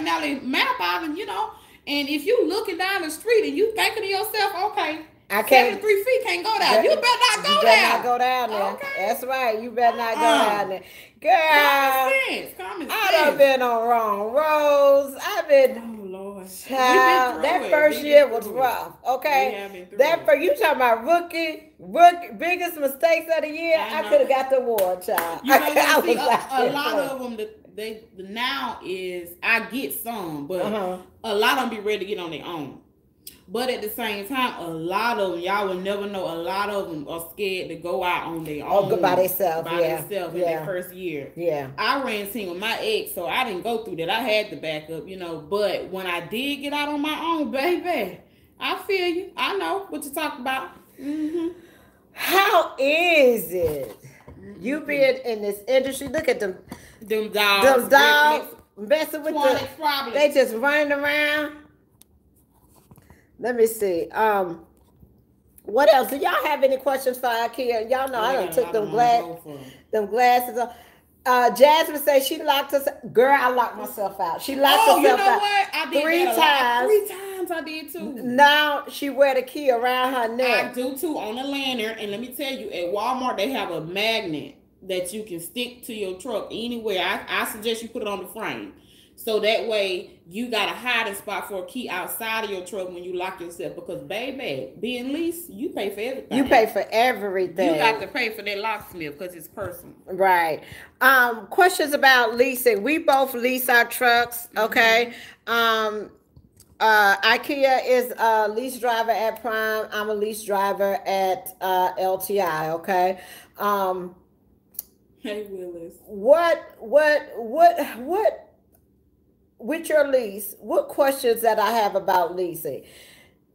map out, and and if you looking down the street and you thinking to yourself, okay. I can't. 73 feet can't go down. You better not go down. Not go down there. Okay. That's right. You better not go down there. Girl, common sense. I done been on wrong roads. I've been. Oh Lord. Child, that first year was rough. Okay. That first, you talking about rookie biggest mistakes of the year. I could have got the award, child. You know, see, a lot of them. Now is I get some, but a lot of them be ready to get on their own. But at the same time, a lot of them, y'all will never know, a lot of them are scared to go out on their own. By themselves. In their first year. Yeah. I ran team with my ex, so I didn't go through that. I had the backup, But when I did get out on my own, baby, I feel you. I know what you're talking about. Mm-hmm. How is it? You being in this industry, look at them. Them dogs. Messing with they just running around. Let me see. What else? Do y'all have any questions for Ikea? Y'all know I done took them glasses off. Jasmine says she locked us. Girl, I locked myself out. She locked herself out. What? I did 3 times. 3 times I did too. Now she wear the key around her neck. I do too on a lanyard. And let me tell you, at Walmart they have a magnet that you can stick to your truck anywhere. I suggest you put it on the frame. So that way you got a hiding spot for a key outside of your truck when you lock yourself. Because baby, being leased, you pay for everything. You pay for everything. You got to pay for that locksmith because it's personal. Right. Questions about leasing. We both lease our trucks. Okay. Ikea is a lease driver at Prime. I'm a lease driver at LTI. Okay. Hey Willis. What with your lease, what questions that I have about leasing?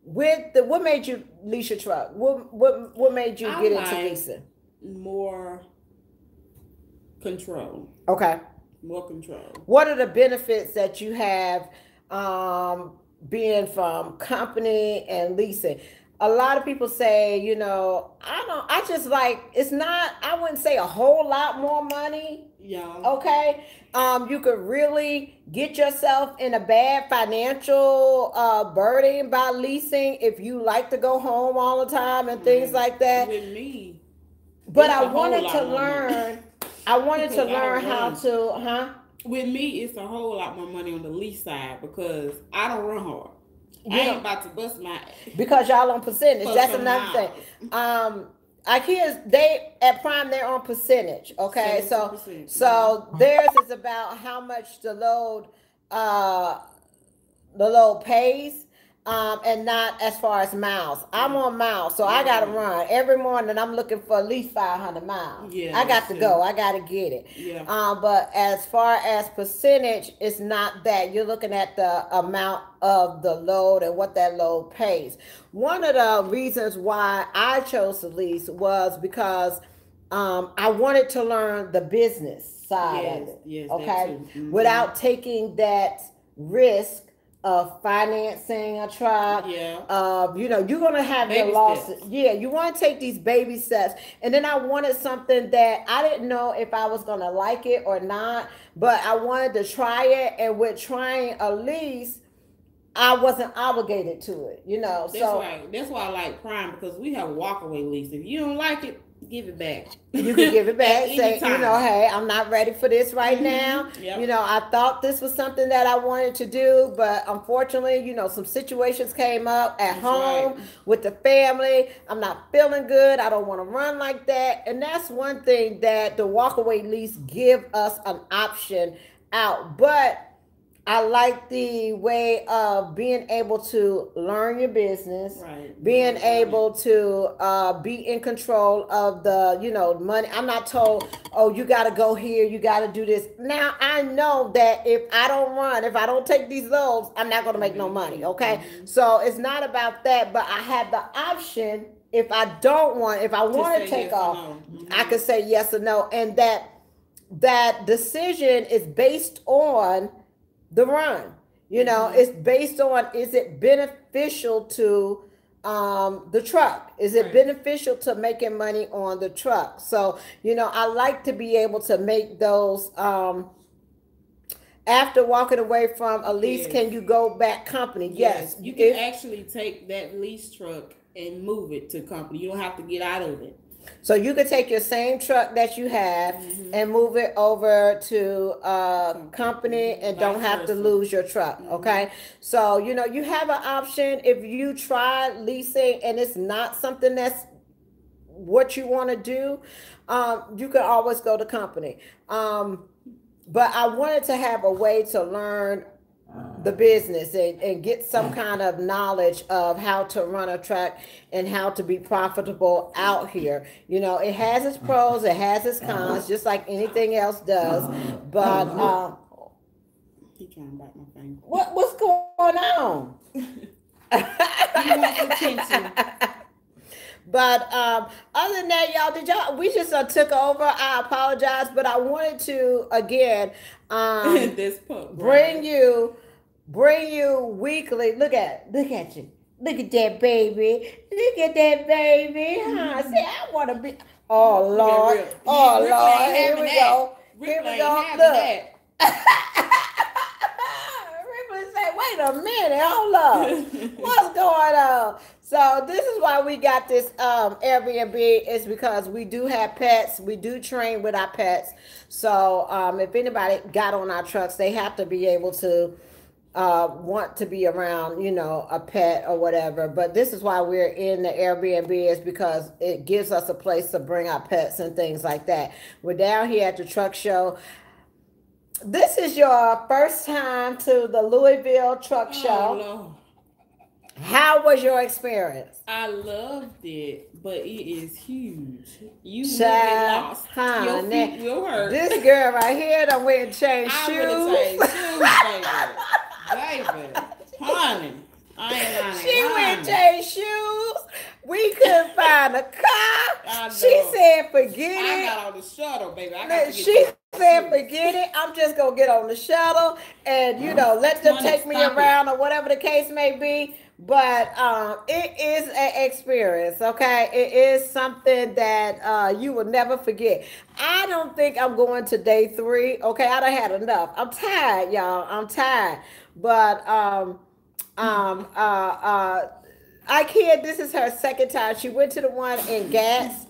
What made you lease your truck? What made you get into leasing? More control. Okay. More control. What are the benefits that you have being from company and leasing? A lot of people say, I just like, it's not, I wouldn't say a whole lot more money. Yeah. Okay. You could really get yourself in a bad financial burden by leasing if you like to go home all the time and things like that. With me. But I wanted to learn how to, With me, it's a whole lot more money on the lease side because I don't run hard. I You ain't know, about to bust my because y'all on percentage. for That's some another thing. miles. IKEA's they at Prime they're on percentage. Okay, 72%. so theirs is about how much uh the load pays, and not as far as miles. I'm Right. on miles, so I gotta Right. run every morning. I'm looking for at least 500 miles. Yeah, I got that's to true. go. I got to get it. Yeah. But as far as percentage, it's not that. You're looking at the amount of the load and what that load pays. One of the reasons why I chose to lease was because I wanted to learn the business side of Yes. it. Yes, that Okay, too. Mm-hmm. without taking that risk of financing a truck. Yeah. You're gonna have your Baby losses. steps. Yeah, you want to take these baby steps. And then I wanted something that I didn't know if I was gonna like it or not, but I wanted to try it. And with trying a lease, I wasn't obligated to it. That's So why. That's why I like Prime because we have a walkaway lease. If you don't like it, give it back you can give it at back, any say, time. hey, I'm not ready for this right now. Mm-hmm. Yep. I thought this was something that I wanted to do, but unfortunately, some situations came up at That's right. home with the family. I'm not feeling good. I don't want to run like that. And that's one thing that the walkaway lease give us an option out. But I like the way of being able to learn your business, Right. You being gotta learn it. able to be in control of the, money. I'm not told, oh, you got to go here, you got to do this. Now I know that if I don't run, if I don't take these loads, I'm not going to make no money. Okay, Mm-hmm. so it's not about that, but I have the option. If I To want to say take yes or off, no. I Mm-hmm. could say yes or no, and that decision is based on the run. Mm-hmm. It's based on, is it beneficial to the truck? Is it Right. beneficial to making money on the truck? So, I like to be able to make those after walking away from a lease. Yes. Can you go back company? Yes. Yes. You can If actually take that lease truck and move it to company. You don't have to get out of it. So you could take your same truck that you have Mm-hmm. and move it over to a Company. company Mm-hmm. and don't Vice have to versa. lose your truck. Mm-hmm. Okay. So, you have an option if you try leasing and it's not something that's what you want to do. You can always go to company. But I wanted to have a way to learn the business and get some kind of knowledge of how to run a truck and how to be profitable out here. It has its pros, it has its cons, just like anything else does. But He trying to bite my finger. what's going on? He wants attention. But other than that, y'all, we just took over. I apologize, but I wanted to again This pup, bring Brian. you bring you weekly. Look at you. Look at that baby. Look at that baby. Huh? See, I want to be. Oh Look at Lord. Rip. Oh Ripley Lord. ain't Here having we that. go. Here Ripley we ain't go. having Look. that. Ripley say, wait a minute, hold up. What's going on? So this is why we got this Airbnb, is because we do have pets. We do train with our pets. So if anybody got on our trucks, they have to be able to want to be around, a pet or whatever. But this is why we're in the Airbnb, is because it gives us a place to bring our pets and things like that. We're down here at the truck show. This is your first time to the Louisville Truck Oh Show. Lord. How was your experience? I loved it, but it is huge. You will get Child, lost. Your honey, feet will hurt. this girl right here done went and changed I shoes. would have changed shoes, baby. Baby. Honey. I ain't lying. She went and Honey. changed shoes. We couldn't find a car. I She know. said, I forget got on the shuttle, baby. I got it. to get She this said, shoe. forget it. I'm just going to get on the shuttle and, let them Honey, take me stop it. around or whatever the case may be. But it is an experience, okay? It is something that you will never forget. I don't think I'm going to day 3, okay? I done had enough. I'm tired, y'all. I'm tired. But um, uh, uh, IKEA, this is her second time. She went to the one in Gas.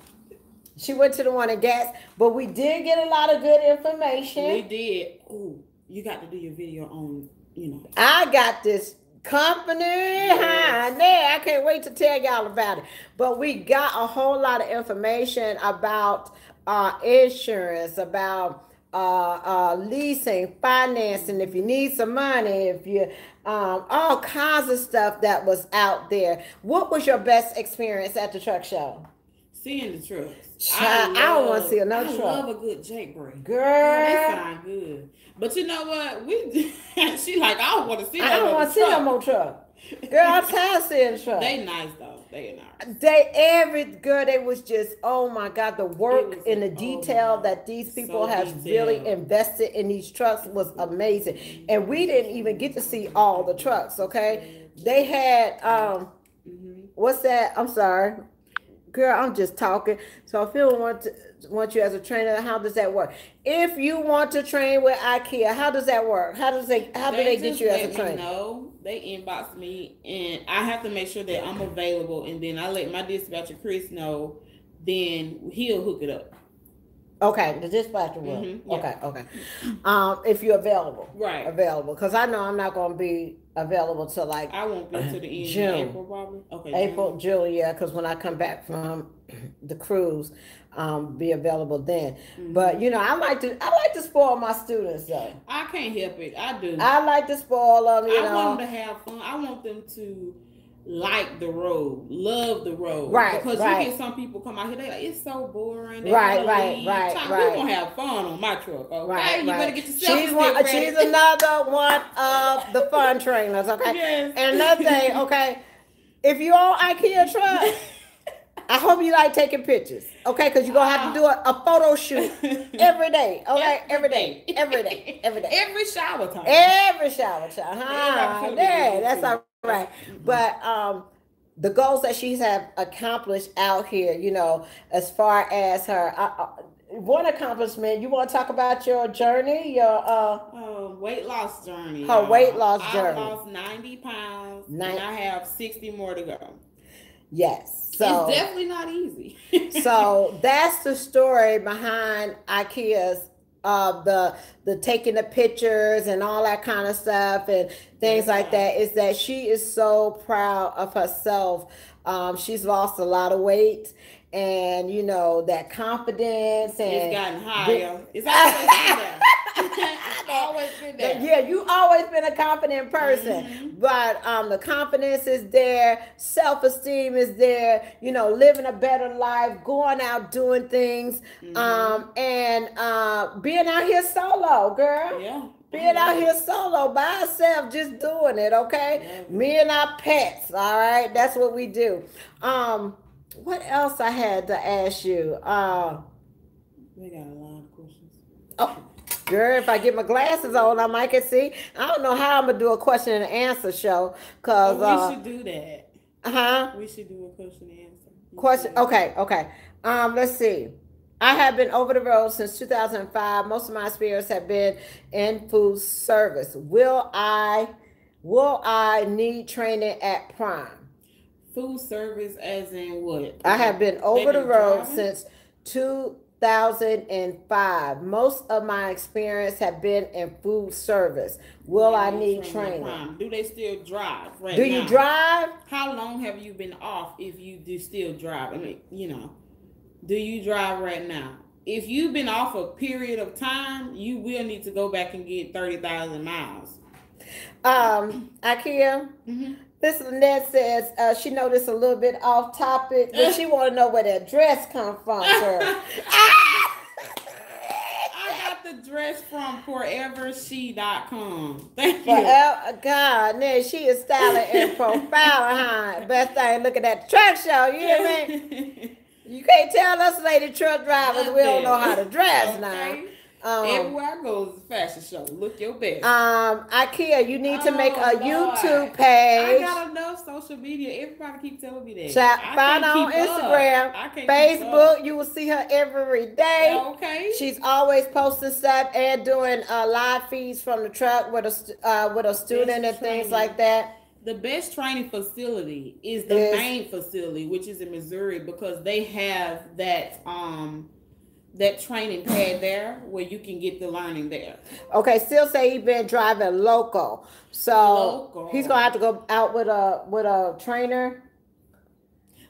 She went to the one in Gas, but we did get a lot of good information. We did. Oh, you got to do your video on, I got this company. Yes. There, I can't wait to tell y'all about it. But we got a whole lot of information about insurance, about leasing, financing, if you need some money, if you all kinds of stuff that was out there. What was your best experience at the truck show? Seeing the trucks. I don't want to see another truck. I love a good jailbreak. Girl, they sound good. But you know what? She like, I don't want to see that. I don't want to see no more truck. Girl, I'm tired of seeing truck. They nice though. They nice. They was just, oh my God, the work and the detail that these people have really invested in these trucks was amazing. And we didn't even get to see all the trucks, okay? They had, what's that? I'm sorry. Girl, I'm just talking. So if you want you as a trainer, how does that work? If you want to train with Ikea, how does that work? How do they get you as a trainer? No, they inbox me, and I have to make sure that I'm available, and then I let my dispatcher Chris know. Then he'll hook it up. Okay, the dispatcher will. Yeah. Okay. If you're available, right? Available, because I know I'm not going to be available till like I won't be to the end June. Of April, probably. Okay, April, June, yeah, because when I come back from the cruise, be available then. But I like to spoil my students though. I can't help it. I do. I like to spoil them. I want them to have fun. I want them to like the road, love the road. Right. Because you get some people come out here, they like, it's so boring. They right. We're gonna have fun on my truck. Okay, right. You better get yourself. She's another one of the fun trainers. Okay. Yes. And another thing. Okay, if you own IKEA truck, I hope you like taking pictures. Okay, because you're gonna have to do a photo shoot every day. Okay, every day. Every shower time. Yeah, that's all right. But the goals that she's have accomplished out here, as far as her one accomplishment, you want to talk about your journey, your weight loss journey. Her weight loss journey. I lost 90 pounds, and I have 60 more to go. Yes. So it's definitely not easy. So that's the story behind IKEA's the taking the pictures and all that kind of stuff and things like that, is that she is so proud of herself. She's lost a lot of weight, and that confidence, and it's gotten higher. It's always been there. Yeah, you always been a confident person, but the confidence is there, self-esteem is there, living a better life, going out doing things, and being out here solo, girl. Yeah. Being out here solo by ourselves, just doing it, okay? Yeah. Me and our pets, all right? That's what we do. What else I had to ask you? We got a lot of questions. Oh, girl, if I get my glasses on, I might can see. I don't know how I'm gonna do a question and answer show, cause we should do that. We should do a question and answer. Question. Okay. Let's see. I have been over the road since 2005. Most of my experience have been in food service. Will I need training at Prime? Food service as in what? I have been over the road since 2005. Most of my experience have been in food service. Will I need training? Do they still drive right now? Do you drive? How long have you been off if you do still drive? I mean, do you drive right now? If you've been off a period of time, you will need to go back and get 30,000 miles. IKEA, this Lynette says she noticed a little bit off topic, but she want to know where that dress come from, girl. I got the dress from forevershe.com. Thank you. God, man, she is styling and profiling, huh? Best thing looking at the truck show, you hear me? You can't tell us lady truck drivers we don't know how to dress now. Everywhere I go is a fashion show. Look your best. IKEA, you need to make a YouTube page. I got enough social media. Everybody keep telling me that. Find her on Instagram, Facebook. You will see her every day. Okay. She's always posting stuff and doing live feeds from the truck with a student and things like that. The best training facility is the main facility, which is in Missouri, because they have that training pad there where you can get the learning there. Okay, still say he's been driving local, so he's gonna have to go out with a trainer.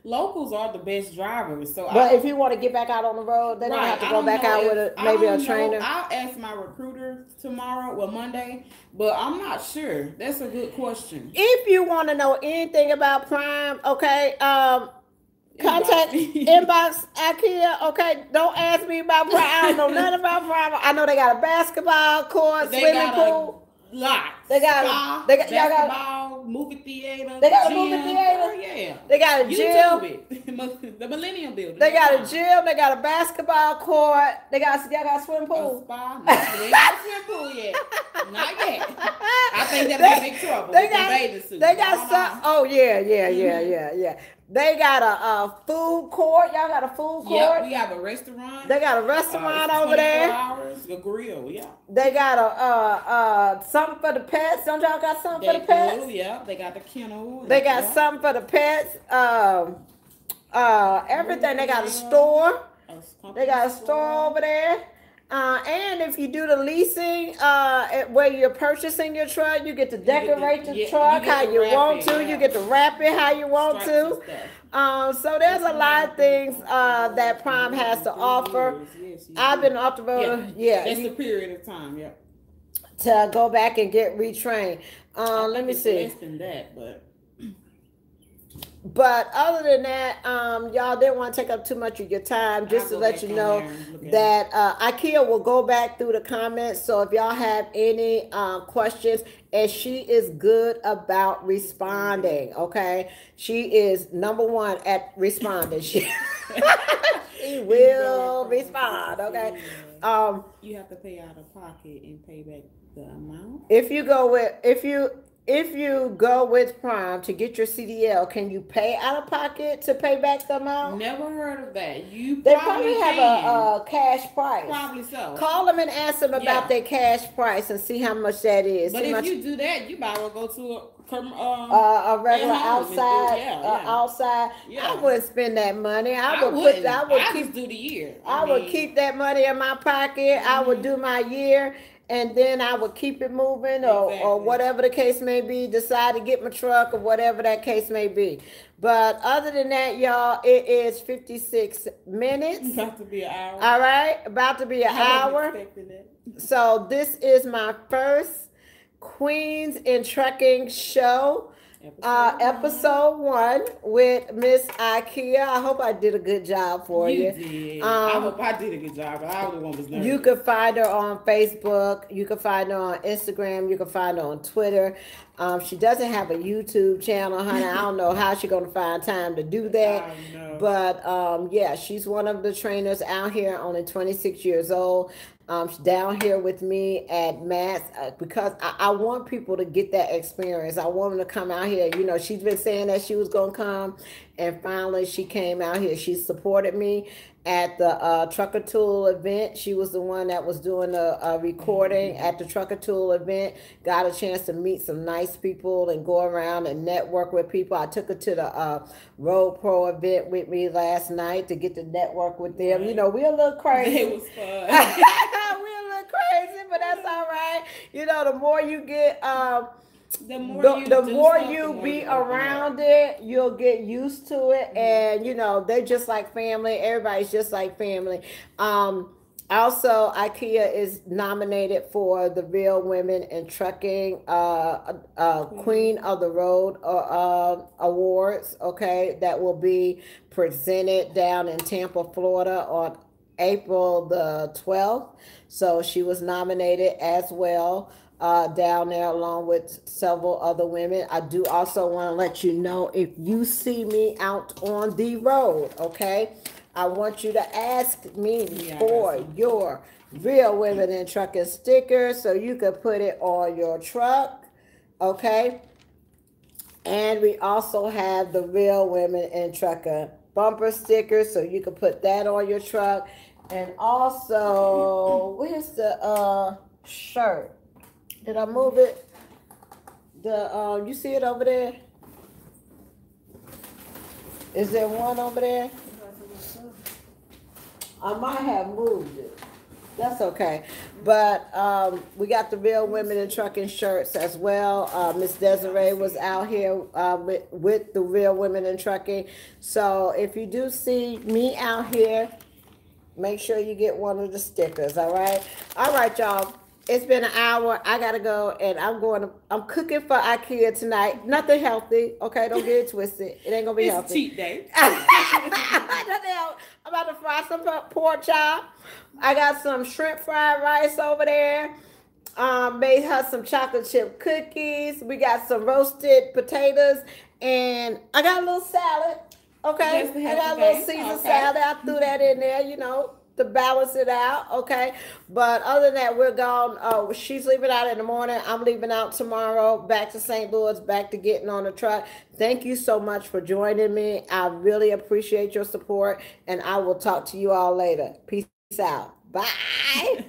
Locals are the best drivers. So, but if you want to get back out on the road, then I have to go back out with maybe a trainer. I'll ask my recruiter tomorrow, well Monday, but I'm not sure. That's a good question. If you want to know anything about Prime, okay, contact inbox Ikea. Okay, don't ask me about Prime. I don't know nothing about Prime. I know they got a basketball court, swimming pool. Lots. They got basketball, movie theater. They got a movie theater. Yeah. They got a gym. The Millennium Building. They got a gym. They got a basketball court. They got a swimming pool. A spa. No, they got a swimming pool yet. Not yet. I think that'll be big trouble. They got bathing suits. They got some. Oh yeah. They got a food court. Y'all got a food court? Yeah, we have a restaurant. They got a restaurant over there. Hours, a grill, yeah. They got a something for the pets. Don't y'all got something for the pets? Oh, yeah. They got the kennel. They got something for the pets. Everything. They got a store. They got a store over there. And if you do the leasing, where you're purchasing your truck, you get to decorate the truck how you want to. You get to wrap it how you want to. So there's a lot of things that Prime has to offer. I've been off the road. Yeah, that's the period of time. Yeah, to go back and get retrained. Let me see. Less than that, But other than that, y'all didn't want to take up too much of your time. Just to let you know that Ikea will go back through the comments. So if y'all have any questions, and she is good about responding, okay? She is #1 at responding. She will respond, okay? You have to pay out of pocket and pay back the amount. If you go with Prime to get your CDL, can you pay out of pocket to pay back the amount? Never heard of that. They probably have a cash price. Probably so. Call them and ask them about their cash price and see how much that is. But if you do that, you might well go to a regular outside. Yeah. I wouldn't spend that money. I would do the year. I would keep that money in my pocket. I would do my year. And then I would keep it moving or whatever the case may be, decide to get my truck or whatever that case may be. But other than that, y'all, it is 56 minutes. About to be an hour. All right, about to be an hour. So this is my first Queens in Trucking show. Episode 1 with Miss Ikea. I hope I did a good job for you. Did. I hope I did a good job, but I was the one was nervous. You can find her on Facebook. You can find her on Instagram. You can find her on Twitter. She doesn't have a YouTube channel, honey. I don't know how she's gonna find time to do that. But yeah, she's one of the trainers out here, only 26 years old. She's down here with me at Matt's because I want people to get that experience. I want them to come out here. You know, she's been saying that she was going to come, and finally she came out here. She supported me at the Trucker Tool event. She was the one that was doing the recording at the Trucker Tool event. Got a chance to meet some nice people and go around and network with people. I took her to the Road Pro event with me last night to get to network with them. You know, we're a little crazy. It was fun. We're a little crazy, but that's all right. You know, the more you get... the more you be around it, you'll get used to it. And, you know, they're just like family. Everybody's just like family. Also, Ikea is nominated for the Real Women in Trucking Queen of the Road Awards, okay, that will be presented down in Tampa, Florida on April the 12th. So she was nominated as well. Down there along with several other women. I do also want to let you know, if you see me out on the road, okay, I want you to ask me for your Real Women in Trucking sticker so you can put it on your truck, okay? And we also have the Real Women in Trucking bumper sticker so you can put that on your truck. And also, where's the shirt? Did I move it? The you see it over there? Is there one over there? I might have moved it. That's okay. But we got the Real Women in Trucking shirts as well. Miss Desiree was out here with the Real Women in Trucking. So if you do see me out here, make sure you get one of the stickers, all right? All right, y'all. It's been an hour. I gotta go, and I'm cooking for Ikea tonight. Nothing healthy, okay? Don't get it twisted. It ain't gonna be healthy. Cheat day. I'm about to fry some pork chop. I got some shrimp fried rice over there. Made her some chocolate chip cookies. We got some roasted potatoes, and I got a little salad. Okay, I got a little Caesar salad. I threw that in there, to balance it out. Okay, but other than that, we're gone. Oh, she's leaving out in the morning. I'm leaving out tomorrow. Back to St. Louis. Back to getting on the truck. Thank you so much for joining me. I really appreciate your support, and I will talk to you all later. Peace out. Bye.